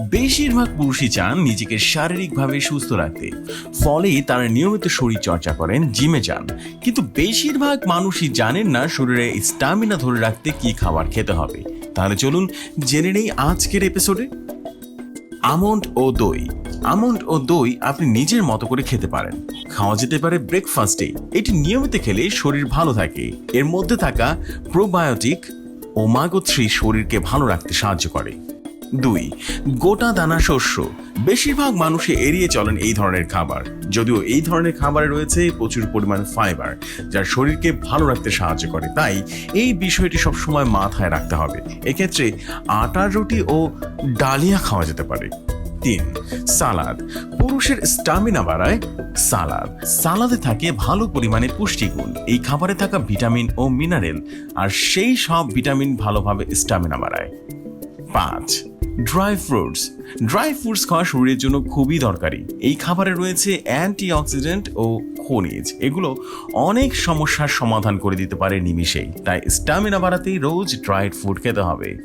বেশিরভাগ পুরুষই চান নিজেকে শারীরিকভাবে সুস্থ রাখতে, ফলে তারা নিয়মিত শরীর চর্চা করেন, জিমে যান। কিন্তু বেশিরভাগ মানুষই জানেন না শরীরে স্ট্যামিনা ধরে রাখতে কি খাবার খেতে হবে। তাহলে চলুন জেনে নেই আজকের এপিসোডে। আমন্ড ও দই। আমন্ড ও দই আপনি নিজের মতো করে খেতে পারেন। খাওয়া যেতে পারে ব্রেকফাস্টে। এটি নিয়মিত খেলে শরীর ভালো থাকে। এর মধ্যে থাকা প্রোবায়োটিক ওমেগা-3 শরীরকে ভালো রাখতে সাহায্য করে। 2. গোটা দানা শস্য। বেশিরভাগ মানুষই এড়িয়ে চলেন এই ধরনের খাবার, যদিও এই ধরনের খাবারে রয়েছে প্রচুর পরিমাণ ফাইবার, যা শরীরকে ভালো রাখতে সাহায্য করে। তাই এই বিষয়টি সবসময় মাথায় রাখতে হবে। এক্ষেত্রে আটার রুটি ও ডালিয়া খাওয়া যেতে পারে। 3. সালাদ। পুরুষের স্টামিনা বাড়ায় সালাদ। সালাদে থাকে ভালো পরিমাণে পুষ্টিগুণ। এই খাবারে থাকা ভিটামিন ও মিনারেল আর সেই সব ভিটামিন ভালোভাবে স্টামিনা বাড়ায়। 5. Dry fruits. ড্রাই ফ্রুটস খাওয়া শরীরের জন্য খুবই দরকারি। এই খাবারে রয়েছে অ্যান্টিঅক্সিডেন্ট ও খনিজ। এগুলো অনেক সমস্যার সমাধান করে দিতে পারে নিমিষেই। তাই স্ট্যামিনা বাড়াতেই রোজ ড্রাইড ফুড খেতে হবে।